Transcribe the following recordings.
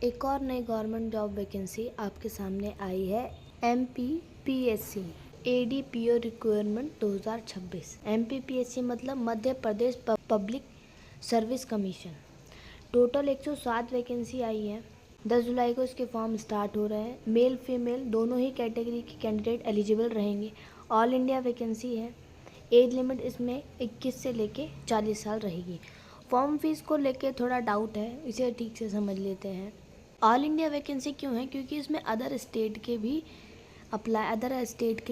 एक और नई गवर्नमेंट जॉब वैकेंसी आपके सामने आई है। MPPSC ADPO requirement 2026। MPPSC मतलब Madhya Pradesh public service commission. Total 107 vacancy आई है। 10 जुलाई को इसके फॉर्म स्टार्ट हो रहे हैं। मेल फीमेल दोनों ही कैटेगरी के कैंडिडेट एलिजिबल रहेंगे। ऑल इंडिया वैकेंसी है। एज लिमिट इसमें 21 से लेके 40 साल रहेगी। फॉर्म फीस को लेके थोड़ा डाउट है, इसे ठीक से समझ लेते हैं। ऑल इंडिया वैकेंसी क्यों है? क्योंकि इसमें अदर स्टेट के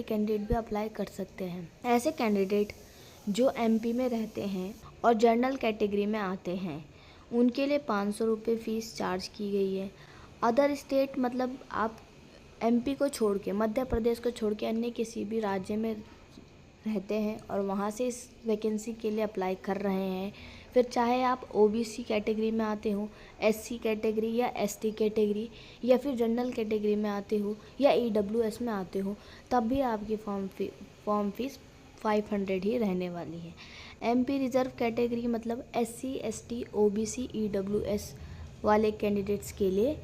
कैंडिडेट भी अप्लाई कर सकते हैं। ऐसे कैंडिडेट जो MP में रहते हैं और जनरल कैटेगरी में आते हैं उनके लिए 500 रुपये फ़ीस चार्ज की गई है। अदर स्टेट मतलब आप MP को छोड़ के, मध्य प्रदेश को छोड़ के अन्य किसी भी राज्य में रहते हैं और वहाँ से इस वैकेंसी के लिए अप्लाई कर रहे हैं, फिर चाहे आप OBC कैटेगरी में आते हो, SC कैटेगरी या ST कैटेगरी या फिर जनरल कैटेगरी में आते हो या EWS में आते हो, तब भी आपकी फॉर्म फीस 500 ही रहने वाली है। MP रिजर्व कैटेगरी मतलब SC ST OBC EWS वाले कैंडिडेट्स के लिए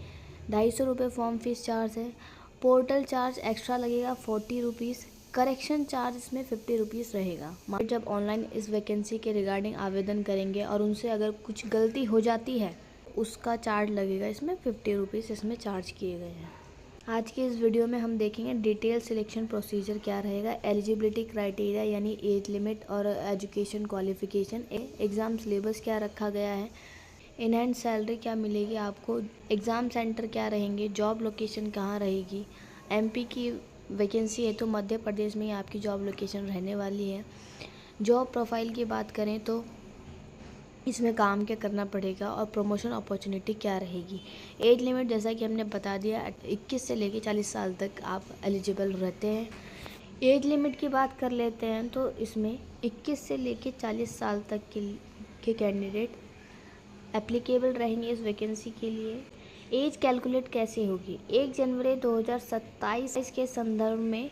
250 रुपये फॉर्म फीस चार्ज है। पोर्टल चार्ज एक्स्ट्रा लगेगा 40 रुपीज़। करेक्शन चार्ज इसमें 50 रुपीज़ रहेगा। जब ऑनलाइन इस वैकेंसी के रिगार्डिंग आवेदन करेंगे और उनसे अगर कुछ गलती हो जाती है उसका चार्ज लगेगा, इसमें 50 रुपीज़ इसमें चार्ज किए गए हैं। आज के इस वीडियो में हम देखेंगे डिटेल सिलेक्शन प्रोसीजर क्या रहेगा, एलिजिबिलिटी क्राइटेरिया यानी एज लिमिट और एजुकेशन क्वालिफिकेशन, एग्ज़ाम सिलेबस क्या रखा गया है, इन हैंड सैलरी क्या मिलेगी आपको, एग्ज़ाम सेंटर क्या रहेंगे, जॉब लोकेशन कहाँ रहेगी। MP की वैकेंसी है तो मध्य प्रदेश में ही आपकी जॉब लोकेशन रहने वाली है। जॉब प्रोफाइल की बात करें तो इसमें काम क्या करना पड़ेगा और प्रमोशन अपॉर्चुनिटी क्या रहेगी। एज लिमिट जैसा कि हमने बता दिया 21 से लेकर 40 साल तक आप एलिजिबल रहते हैं। एज लिमिट की बात कर लेते हैं तो इसमें 21 से लेकर 40 साल तक के कैंडिडेट एप्लीकेबल रहेंगे इस वैकेंसी के लिए। एज कैलकुलेट कैसे होगी? 1 जनवरी 2027 के संदर्भ में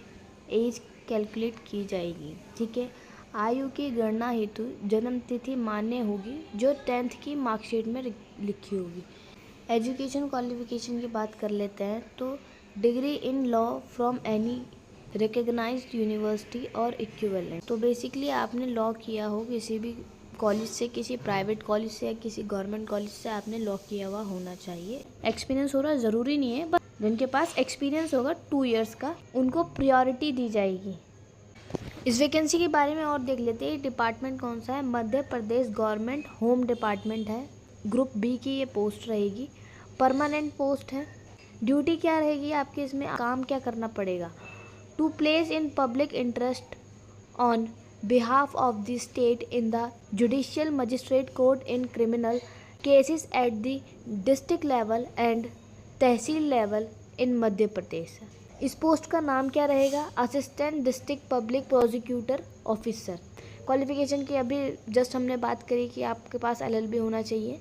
एज कैलकुलेट की जाएगी। ठीक है। आयु की गणना हेतु जन्म तिथि मान्य होगी जो 10th की मार्कशीट में लिखी होगी। एजुकेशन क्वालिफिकेशन की बात कर लेते हैं तो degree in law from any recognized university और इक्विवेलेंट। तो बेसिकली आपने लॉ किया हो किसी भी कॉलेज से, किसी प्राइवेट कॉलेज से या किसी गवर्नमेंट कॉलेज से आपने लॉ किया हुआ होना चाहिए। एक्सपीरियंस होना ज़रूरी नहीं है, बट जिनके पास एक्सपीरियंस होगा 2 इयर्स का उनको प्रायोरिटी दी जाएगी। इस वैकेंसी के बारे में और देख लेते हैं। डिपार्टमेंट कौन सा है? Madhya Pradesh government home department है। ग्रुप B की ये पोस्ट रहेगी। परमानेंट पोस्ट है। ड्यूटी क्या रहेगी आपकी, इसमें काम क्या करना पड़ेगा? To place in public interest on behalf of the state in the judicial magistrate court in criminal cases at the district level and tehsil level in Madhya Pradesh. इस पोस्ट का नाम क्या रहेगा? Assistant district public prosecutor officer. Qualification की अभी just हमने बात करी कि आपके पास LLB होना चाहिए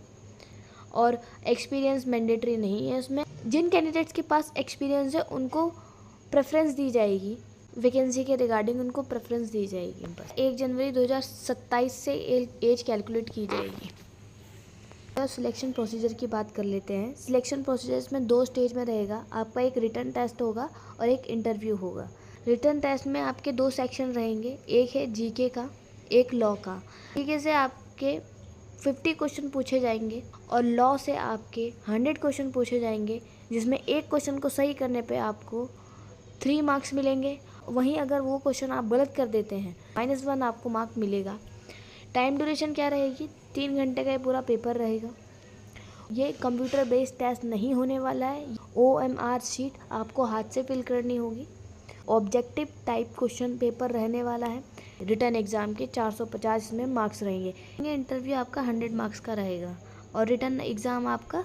और एक्सपीरियंस मैंडेटरी नहीं है इसमें। जिन कैंडिडेट्स के पास एक्सपीरियंस है उनको प्रेफरेंस दी जाएगी, वैकेंसी के रिगार्डिंग उनको प्रेफरेंस दी जाएगी। बस 1 जनवरी 2027 से एज कैलकुलेट की जाएगी। तो सिलेक्शन प्रोसीजर की बात कर लेते हैं। सिलेक्शन प्रोसीजर में 2 स्टेज में रहेगा। आपका एक रिटन टेस्ट होगा और एक इंटरव्यू होगा। रिटन टेस्ट में आपके 2 सेक्शन रहेंगे, एक है GK का, एक लॉ का। GK से आपके 50 क्वेश्चन पूछे जाएंगे और लॉ से आपके 100 क्वेश्चन पूछे जाएंगे, जिसमें एक क्वेश्चन को सही करने पे आपको 3 मार्क्स मिलेंगे। वहीं अगर वो क्वेश्चन आप गलत कर देते हैं -1 आपको मार्क मिलेगा। टाइम ड्यूरेशन क्या रहेगी? 3 घंटे का ये पूरा पेपर रहेगा। ये कंप्यूटर बेस्ड टेस्ट नहीं होने वाला है। OMR शीट आपको हाथ से फिल करनी होगी। ऑब्जेक्टिव टाइप क्वेश्चन पेपर रहने वाला है। रिटन एग्ज़ाम के 450 में मार्क्स रहेंगे। इंटरव्यू आपका 100 मार्क्स का रहेगा और रिटन एग्ज़ाम आपका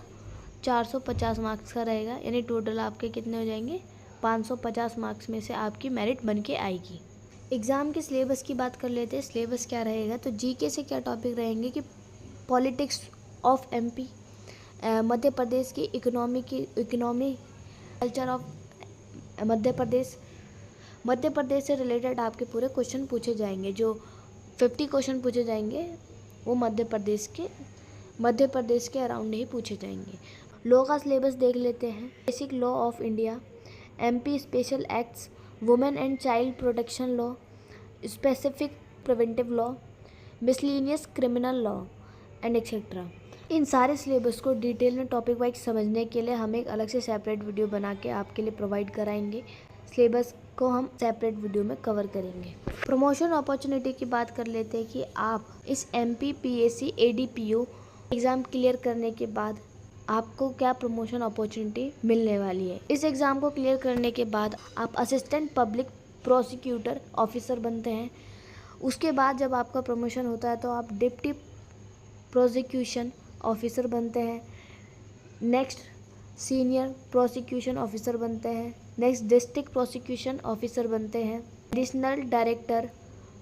450 मार्क्स का रहेगा, यानी टोटल आपके कितने हो जाएंगे? 550 मार्क्स में से आपकी मेरिट बन के आएगी। एग्ज़ाम के सिलेबस की बात कर लेते हैं। सिलेबस क्या रहेगा? तो GK से क्या टॉपिक रहेंगे कि politics of MP, Madhya Pradesh की economy culture of Madhya Pradesh से रिलेटेड आपके पूरे क्वेश्चन पूछे जाएंगे। जो 50 क्वेश्चन पूछे जाएंगे वो मध्य प्रदेश के अराउंड ही पूछे जाएंगे। लॉ का सिलेबस देख लेते हैं। Basic law of India, MP special acts, women and child protection law, specific preventive law, miscellaneous criminal law and etcetera. इन सारे सिलेबस को डिटेल में टॉपिक वाइज समझने के लिए हम एक अलग से सेपरेट वीडियो बना के आपके लिए प्रोवाइड कराएंगे। सिलेबस को हम सेपरेट वीडियो में कवर करेंगे। प्रमोशन अपॉर्चुनिटी की बात कर लेते हैं कि आप इस MP PSC ADPO exam clear करने के बाद आपको क्या प्रमोशन अपॉर्चुनिटी मिलने वाली है। इस एग्ज़ाम को क्लियर करने के बाद आप असिस्टेंट पब्लिक प्रोसिक्यूटर ऑफिसर बनते हैं। उसके बाद जब आपका प्रमोशन होता है तो आप डिप्टी प्रोसिक्यूशन ऑफिसर बनते हैं। नेक्स्ट सीनियर प्रोसिक्यूशन ऑफिसर बनते हैं। नेक्स्ट डिस्ट्रिक्ट प्रोसिक्यूशन ऑफिसर बनते हैं। एडिशनल डायरेक्टर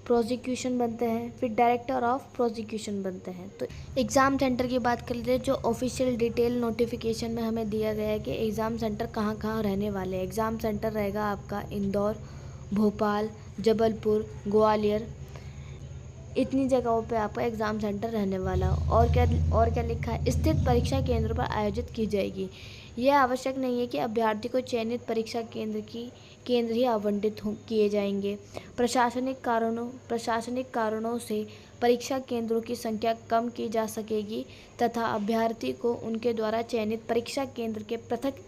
प्रोसिक्यूशन बनते हैं। फिर डायरेक्टर ऑफ प्रोसिक्यूशन बनते हैं। तो एग्ज़ाम सेंटर की बात कर लेते हैं, जो ऑफिशियल डिटेल नोटिफिकेशन में हमें दिया गया है कि एग्ज़ाम सेंटर कहाँ कहाँ रहने वाले हैं। एग्ज़ाम सेंटर रहेगा आपका इंदौर, भोपाल, जबलपुर, ग्वालियर, इतनी जगहों पे आपका एग्ज़ाम सेंटर रहने वाला। और क्या लिखा है, स्थित परीक्षा केंद्र पर आयोजित की जाएगी। यह आवश्यक नहीं है कि अभ्यर्थी को चयनित परीक्षा केंद्र ही आवंटित किए जाएंगे। प्रशासनिक कारणों से परीक्षा केंद्रों की संख्या कम की जा सकेगी तथा अभ्यर्थी को उनके द्वारा चयनित परीक्षा केंद्र के पृथक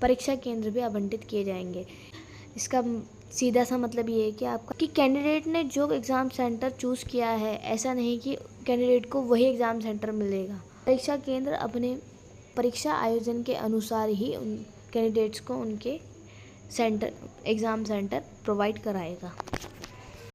परीक्षा केंद्र भी आवंटित किए जाएंगे। इसका सीधा सा मतलब ये है कि कैंडिडेट ने जो एग्ज़ाम सेंटर चूज़ किया है, ऐसा नहीं कि कैंडिडेट को वही एग्ज़ाम सेंटर मिलेगा। परीक्षा केंद्र अपने परीक्षा आयोजन के अनुसार ही उन कैंडिडेट्स को उनके एग्ज़ाम सेंटर प्रोवाइड कराएगा।